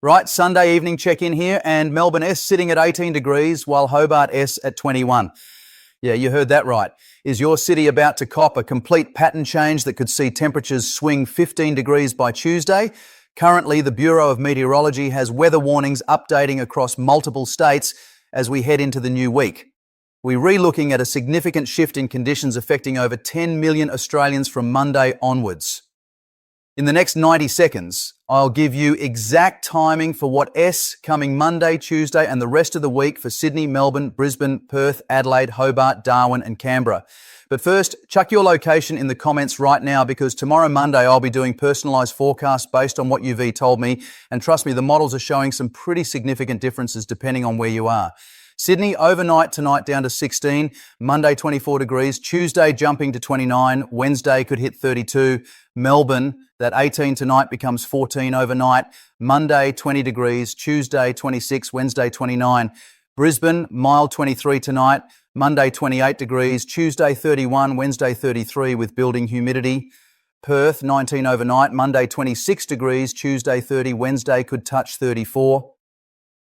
Right, Sunday evening check-in here, and Melbourne S sitting at 18 degrees while Hobart S at 21. Yeah, you heard that right. Is your city about to cop a complete pattern change that could see temperatures swing 15 degrees by Tuesday? Currently, the Bureau of Meteorology has weather warnings updating across multiple states as we head into the new week. We're re-looking at a significant shift in conditions affecting over 10 million Australians from Monday onwards. In the next 90 seconds, I'll give you exact timing for what S coming Monday, Tuesday and the rest of the week for Sydney, Melbourne, Brisbane, Perth, Adelaide, Hobart, Darwin and Canberra. But first, chuck your location in the comments right now because tomorrow Monday I'll be doing personalised forecasts based on what UV told me, and trust me, the models are showing some pretty significant differences depending on where you are. Sydney overnight tonight down to 16, Monday 24 degrees, Tuesday jumping to 29, Wednesday could hit 32, Melbourne that 18 tonight becomes 14 overnight, Monday 20 degrees, Tuesday 26, Wednesday 29, Brisbane mild 23 tonight, Monday 28 degrees, Tuesday 31, Wednesday 33 with building humidity, Perth 19 overnight, Monday 26 degrees, Tuesday 30, Wednesday could touch 34.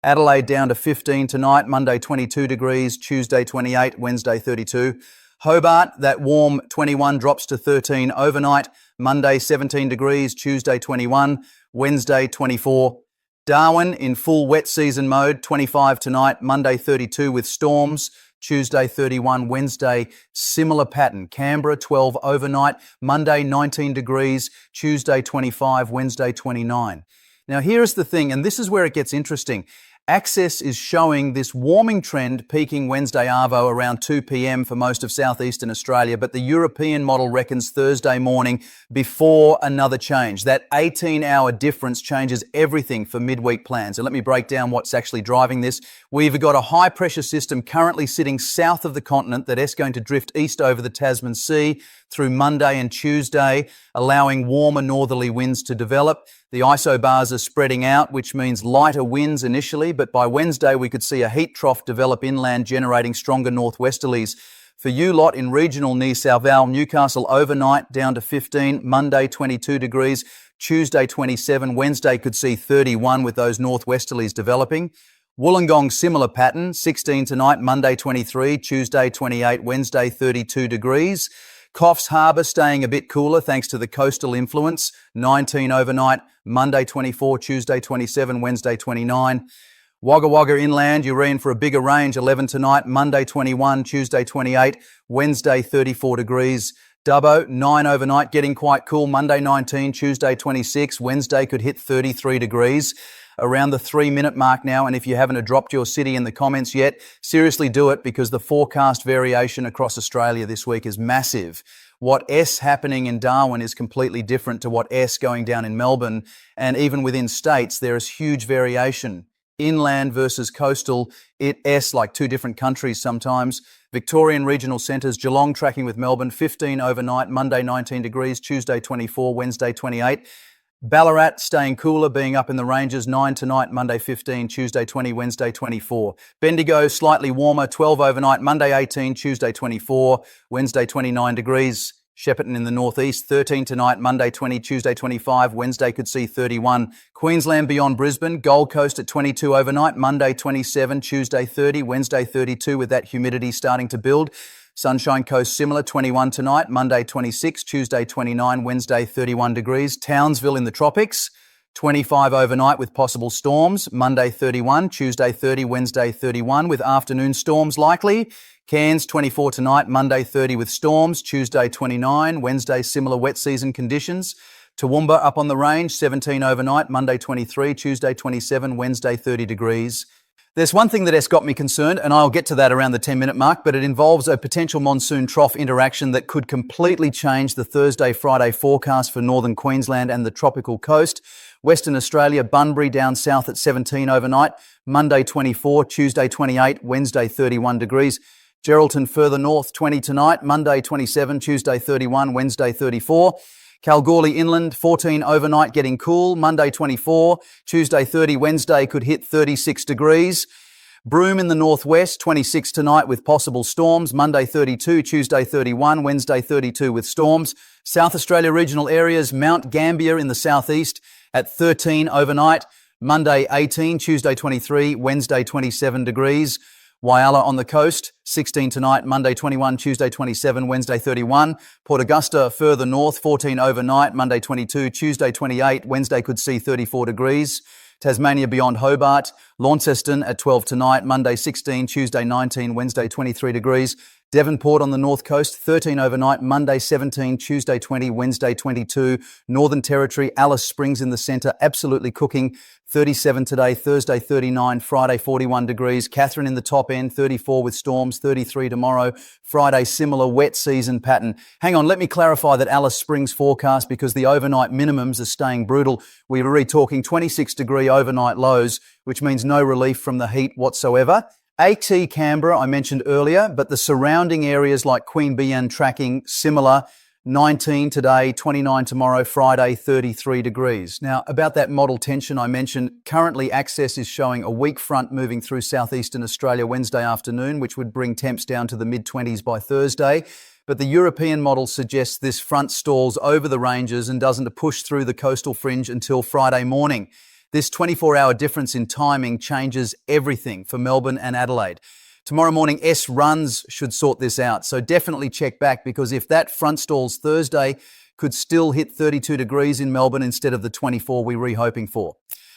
Adelaide down to 15 tonight, Monday 22 degrees, Tuesday 28, Wednesday 32. Hobart, that warm 21 drops to 13 overnight, Monday 17 degrees, Tuesday 21, Wednesday 24. Darwin in full wet season mode, 25 tonight, Monday 32 with storms, Tuesday 31, Wednesday similar pattern. Canberra 12 overnight, Monday 19 degrees, Tuesday 25, Wednesday 29. Now here's the thing, and this is where it gets interesting. Access is showing this warming trend peaking Wednesday arvo around 2 p.m. for most of southeastern Australia, but the European model reckons Thursday morning before another change. That 18-hour difference changes everything for midweek plans. And let me break down what's actually driving this. We've got a high-pressure system currently sitting south of the continent that is going to drift east over the Tasman Sea through Monday and Tuesday, allowing warmer northerly winds to develop. The isobars are spreading out, which means lighter winds initially, but by Wednesday we could see a heat trough develop inland, generating stronger northwesterlies. For you lot in regional near Salval, Newcastle overnight down to 15, Monday 22 degrees, Tuesday 27, Wednesday could see 31 with those northwesterlies developing. Wollongong similar pattern, 16 tonight, Monday 23, Tuesday 28, Wednesday 32 degrees. Coffs Harbour staying a bit cooler thanks to the coastal influence, 19 overnight, Monday 24, Tuesday 27, Wednesday 29. Wagga Wagga inland, you're in for a bigger range, 11 tonight, Monday 21, Tuesday 28, Wednesday 34 degrees. Dubbo, 9 overnight, getting quite cool, Monday 19, Tuesday 26, Wednesday could hit 33 degrees. Around the 3-minute mark now, and if you haven't dropped your city in the comments yet, seriously do it because the forecast variation across Australia this week is massive. What S happening in Darwin is completely different to what S going down in Melbourne, and even within states there is huge variation. Inland versus coastal, S like two different countries sometimes. Victorian regional centres, Geelong tracking with Melbourne, 15 overnight, Monday 19 degrees, Tuesday 24, Wednesday 28. Ballarat staying cooler, being up in the ranges, 9 tonight, Monday 15, Tuesday 20, Wednesday 24. Bendigo slightly warmer, 12 overnight, Monday 18, Tuesday 24, Wednesday 29 degrees. Shepparton in the northeast, 13 tonight, Monday 20, Tuesday 25, Wednesday could see 31. Queensland beyond Brisbane, Gold Coast at 22 overnight, Monday 27, Tuesday 30, Wednesday 32 with that humidity starting to build. Sunshine Coast similar, 21 tonight, Monday 26, Tuesday 29, Wednesday 31 degrees. Townsville in the tropics, 25 overnight with possible storms, Monday 31, Tuesday 30, Wednesday 31 with afternoon storms likely. Cairns 24 tonight, Monday 30 with storms, Tuesday 29, Wednesday similar wet season conditions. Toowoomba up on the range, 17 overnight, Monday 23, Tuesday 27, Wednesday 30 degrees. There's one thing that has got me concerned, and I'll get to that around the 10-minute mark, but it involves a potential monsoon trough interaction that could completely change the Thursday-Friday forecast for northern Queensland and the tropical coast. Western Australia, Bunbury down south at 17 overnight, Monday 24, Tuesday 28, Wednesday 31 degrees. Geraldton further north, 20 tonight, Monday 27, Tuesday 31, Wednesday 34. Kalgoorlie inland, 14 overnight, getting cool. Monday 24, Tuesday 30, Wednesday could hit 36 degrees. Broome in the northwest, 26 tonight with possible storms. Monday 32, Tuesday 31, Wednesday 32 with storms. South Australia regional areas, Mount Gambier in the southeast at 13 overnight. Monday 18, Tuesday 23, Wednesday 27 degrees. Whyalla on the coast, 16 tonight, Monday 21, Tuesday 27, Wednesday 31. Port Augusta further north, 14 overnight, Monday 22, Tuesday 28, Wednesday could see 34 degrees. Tasmania beyond Hobart, Launceston at 12 tonight, Monday 16, Tuesday 19, Wednesday 23 degrees. Devonport on the north coast, 13 overnight, Monday 17, Tuesday 20, Wednesday 22. Northern Territory, Alice Springs in the centre, absolutely cooking, 37 today, Thursday 39, Friday 41 degrees. Catherine in the top end, 34 with storms, 33 tomorrow. Friday, similar wet season pattern. Hang on, let me clarify that Alice Springs forecast because the overnight minimums are staying brutal. We were talking 26 degree overnight lows, which means no relief from the heat whatsoever. AT Canberra, I mentioned earlier, but the surrounding areas like Queanbeyan tracking similar, 19 today, 29 tomorrow, Friday, 33 degrees. Now, about that model tension I mentioned, currently Access is showing a weak front moving through southeastern Australia Wednesday afternoon, which would bring temps down to the mid-20s by Thursday. But the European model suggests this front stalls over the ranges and doesn't push through the coastal fringe until Friday morning. This 24-hour difference in timing changes everything for Melbourne and Adelaide. Tomorrow morning, S runs should sort this out. So definitely check back because if that front stalls Thursday, could still hit 32 degrees in Melbourne instead of the 24 we were hoping for.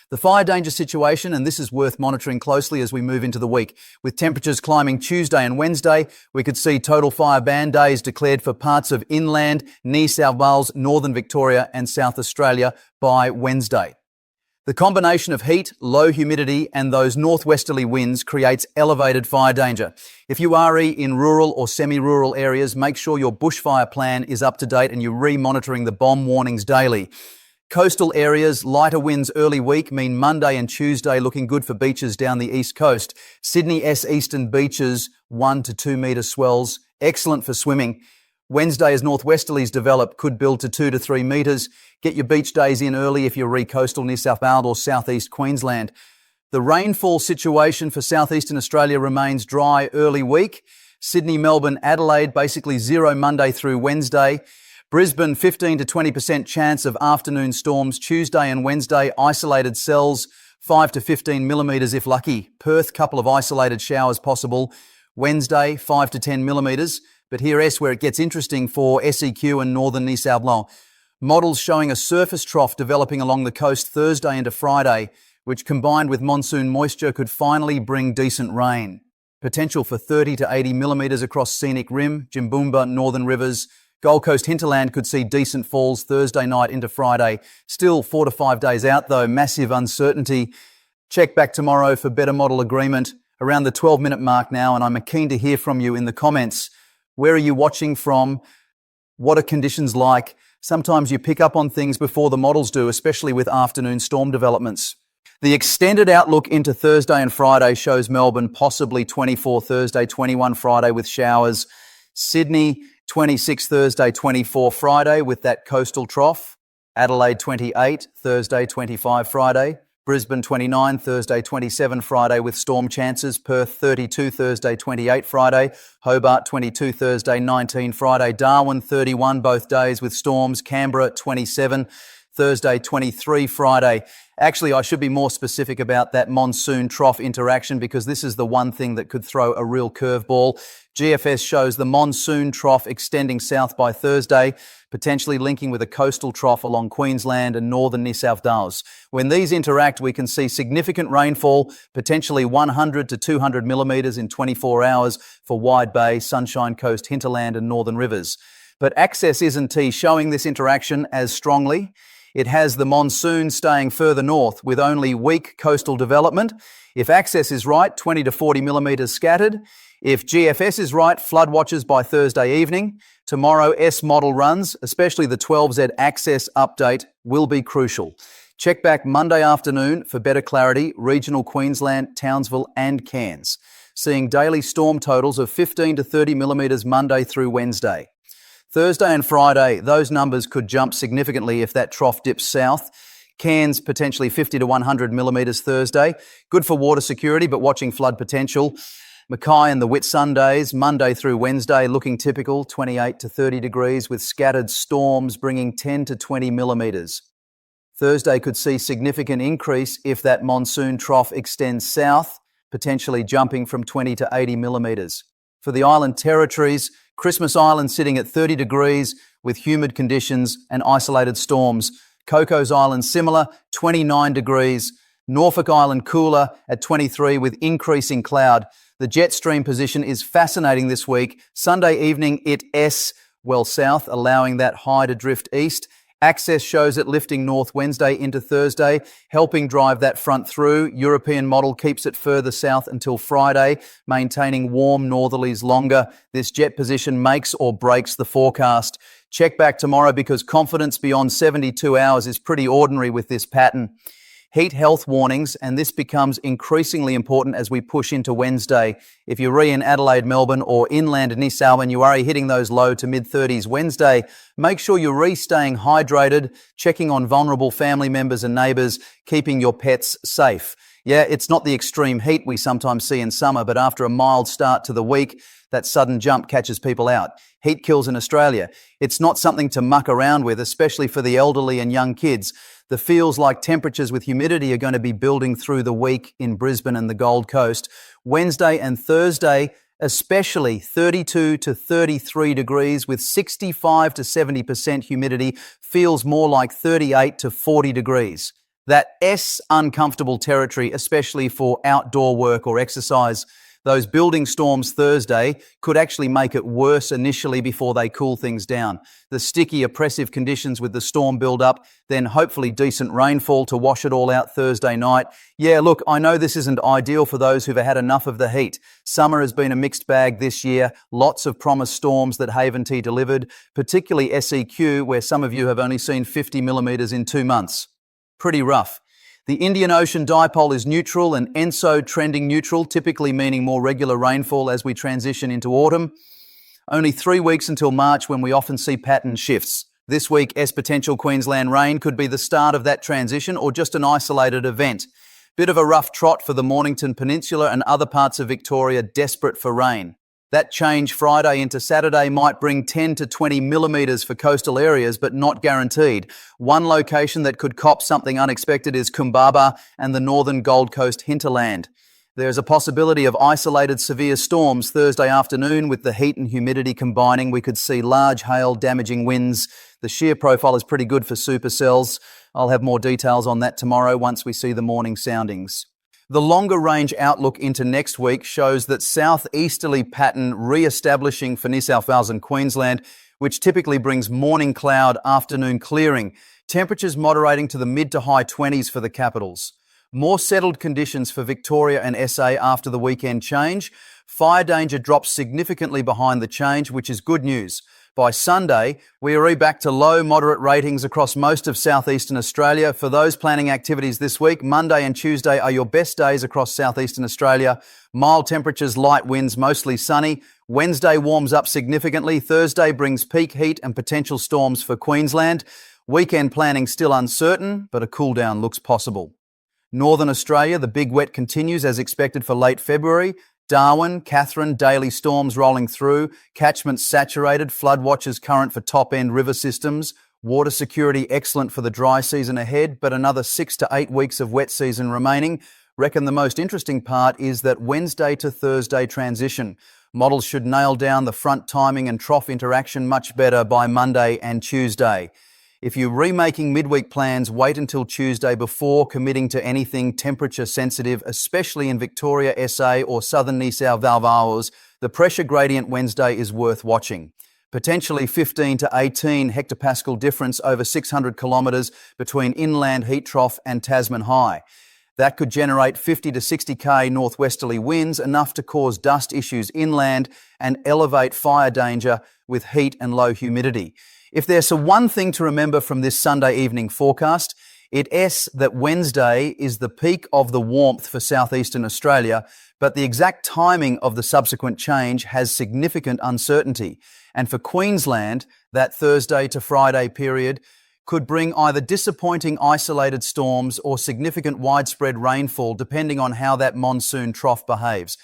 The fire danger situation, and this is worth monitoring closely as we move into the week. With temperatures climbing Tuesday and Wednesday, we could see total fire ban days declared for parts of inland, New South Wales, northern Victoria and South Australia by Wednesday. The combination of heat, low humidity and those northwesterly winds creates elevated fire danger. If you are in rural or semi-rural areas, make sure your bushfire plan is up to date and you're re-monitoring the bomb warnings daily. Coastal areas, lighter winds early week mean Monday and Tuesday looking good for beaches down the east coast. Sydney S eastern beaches, 1 to 2 metre swells, excellent for swimming. Wednesday, as northwesterlies develop, could build to 2 to 3 metres. Get your beach days in early if you're coastal New South Wales or southeast Queensland. The rainfall situation for southeastern Australia remains dry early week. Sydney, Melbourne, Adelaide, basically zero Monday through Wednesday. Brisbane, 15 to 20% chance of afternoon storms Tuesday and Wednesday. Isolated cells, 5 to 15 millimetres if lucky. Perth, couple of isolated showers possible. Wednesday, 5 to 10 millimetres. But here is where it gets interesting for SEQ and northern New South Wales. Models showing a surface trough developing along the coast Thursday into Friday, which combined with monsoon moisture could finally bring decent rain. Potential for 30 to 80 millimetres across Scenic Rim, Jimboomba, Northern Rivers. Gold Coast hinterland could see decent falls Thursday night into Friday. Still 4 to 5 days out though, massive uncertainty. Check back tomorrow for better model agreement. Around the 12-minute mark now, and I'm keen to hear from you in the comments. Where are you watching from? What are conditions like? Sometimes you pick up on things before the models do, especially with afternoon storm developments. The extended outlook into Thursday and Friday shows Melbourne possibly 24 Thursday, 21 Friday with showers. Sydney 26 Thursday, 24 Friday with that coastal trough. Adelaide 28 Thursday, 25 Friday. Brisbane 29, Thursday 27 Friday with storm chances. Perth 32 Thursday 28 Friday. Hobart 22 Thursday 19 Friday. Darwin 31 both days with storms. Canberra 27 Thursday 23 Friday. Actually, I should be more specific about that monsoon trough interaction because this is the one thing that could throw a real curveball. GFS shows the monsoon trough extending south by Thursday, potentially linking with a coastal trough along Queensland and northern New South Wales. When these interact, we can see significant rainfall, potentially 100 to 200 millimetres in 24 hours for Wide Bay, Sunshine Coast, hinterland and northern rivers. But Access isn't showing this interaction as strongly. It has the monsoon staying further north with only weak coastal development. If Access is right, 20 to 40 millimetres scattered. If GFS is right, flood watches by Thursday evening. Tomorrow, S model runs, especially the 12Z Access update, will be crucial. Check back Monday afternoon for better clarity, regional Queensland, Townsville and Cairns. Seeing daily storm totals of 15 to 30 millimetres Monday through Wednesday. Thursday and Friday, those numbers could jump significantly if that trough dips south. Cairns potentially 50 to 100 millimetres Thursday. Good for water security, but watching flood potential. Mackay and the Whitsundays, Monday through Wednesday, looking typical, 28 to 30 degrees with scattered storms bringing 10 to 20 millimetres. Thursday could see significant increase if that monsoon trough extends south, potentially jumping from 20 to 80 millimetres. For the island territories, Christmas Island sitting at 30 degrees with humid conditions and isolated storms. Cocos Island similar, 29 degrees. Norfolk Island cooler at 23 with increasing cloud. The jet stream position is fascinating this week. Sunday evening it well south, allowing that high to drift east. Access shows it lifting north Wednesday into Thursday, helping drive that front through. European model keeps it further south until Friday, maintaining warm northerlies longer. This jet position makes or breaks the forecast. Check back tomorrow because confidence beyond 72 hours is pretty ordinary with this pattern. Heat health warnings, and this becomes increasingly important as we push into Wednesday. If you're in Adelaide, Melbourne or inland Newcastle and you are hitting those low to mid-30s Wednesday, make sure you're staying hydrated, checking on vulnerable family members and neighbours, keeping your pets safe. Yeah, it's not the extreme heat we sometimes see in summer, but after a mild start to the week, that sudden jump catches people out. Heat kills in Australia. It's not something to muck around with, especially for the elderly and young kids. The feels like temperatures with humidity are going to be building through the week in Brisbane and the Gold Coast. Wednesday and Thursday, especially 32 to 33 degrees with 65 to 70% humidity, feels more like 38 to 40 degrees. That uncomfortable territory, especially for outdoor work or exercise. Those building storms Thursday could actually make it worse initially before they cool things down. The sticky, oppressive conditions with the storm build-up, then hopefully decent rainfall to wash it all out Thursday night. Yeah, look, I know this isn't ideal for those who've had enough of the heat. Summer has been a mixed bag this year. Lots of promised storms that Haven Tea delivered, particularly SEQ, where some of you have only seen 50 millimetres in 2 months. Pretty rough. The Indian Ocean dipole is neutral and ENSO trending neutral, typically meaning more regular rainfall as we transition into autumn. Only 3 weeks until March when we often see pattern shifts. This week, potential Queensland rain could be the start of that transition or just an isolated event. Bit of a rough trot for the Mornington Peninsula and other parts of Victoria desperate for rain. That change Friday into Saturday might bring 10 to 20 millimetres for coastal areas, but not guaranteed. One location that could cop something unexpected is Kumbaba and the northern Gold Coast hinterland. There's a possibility of isolated severe storms Thursday afternoon with the heat and humidity combining. We could see large hail, damaging winds. The shear profile is pretty good for supercells. I'll have more details on that tomorrow once we see the morning soundings. The longer range outlook into next week shows that southeasterly pattern re-establishing for New South Wales and Queensland, which typically brings morning cloud, afternoon clearing. Temperatures moderating to the mid to high 20s for the capitals. More settled conditions for Victoria and SA after the weekend change. Fire danger drops significantly behind the change, which is good news. By Sunday, we are back to low, moderate ratings across most of southeastern Australia. For those planning activities this week, Monday and Tuesday are your best days across southeastern Australia. Mild temperatures, light winds, mostly sunny. Wednesday warms up significantly. Thursday brings peak heat and potential storms for Queensland. Weekend planning still uncertain, but a cool down looks possible. Northern Australia, the big wet continues as expected for late February. Darwin, Katherine, daily storms rolling through, catchments saturated, flood watches current for top-end river systems, water security excellent for the dry season ahead, but another 6 to 8 weeks of wet season remaining. Reckon the most interesting part is that Wednesday to Thursday transition. Models should nail down the front timing and trough interaction much better by Monday and Tuesday. If you're remaking midweek plans, wait until Tuesday before committing to anything temperature sensitive, especially in Victoria, SA or southern New South Wales. The pressure gradient Wednesday is worth watching. Potentially 15 to 18 hectopascal difference over 600 kilometres between inland heat trough and Tasman high. That could generate 50 to 60k northwesterly winds, enough to cause dust issues inland and elevate fire danger with heat and low humidity. If there's one thing to remember from this Sunday evening forecast, it's that Wednesday is the peak of the warmth for southeastern Australia, but the exact timing of the subsequent change has significant uncertainty. And for Queensland, that Thursday to Friday period could bring either disappointing isolated storms or significant widespread rainfall, depending on how that monsoon trough behaves.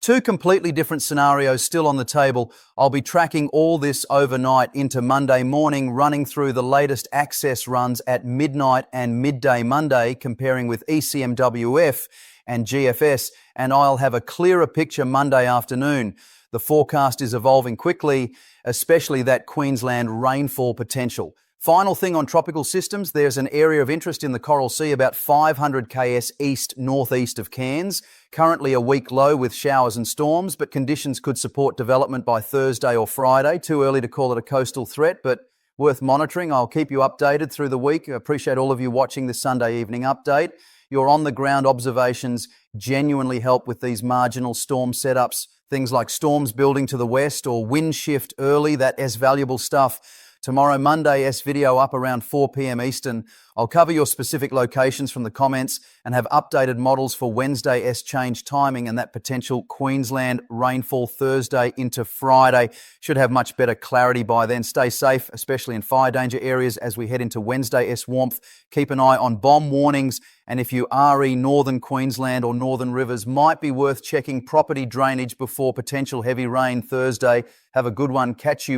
Two completely different scenarios still on the table. I'll be tracking all this overnight into Monday morning, running through the latest access runs at midnight and midday Monday, comparing with ECMWF and GFS, and I'll have a clearer picture Monday afternoon. The forecast is evolving quickly, especially that Queensland rainfall potential. Final thing on tropical systems, there's an area of interest in the Coral Sea about 500 ks east-northeast of Cairns. Currently a weak low with showers and storms, but conditions could support development by Thursday or Friday. Too early to call it a coastal threat, but worth monitoring. I'll keep you updated through the week. I appreciate all of you watching this Sunday evening update. Your on-the-ground observations genuinely help with these marginal storm setups. Things like storms building to the west or wind shift early, that is valuable stuff. Tomorrow, Monday, S-Video up around 4 p.m. Eastern. I'll cover your specific locations from the comments and have updated models for Wednesday S-change timing and that potential Queensland rainfall Thursday into Friday. Should have much better clarity by then. Stay safe, especially in fire danger areas as we head into Wednesday S-warmth. Keep an eye on bomb warnings, and if you RE northern Queensland or northern rivers, might be worth checking property drainage before potential heavy rain Thursday. Have a good one. Catch you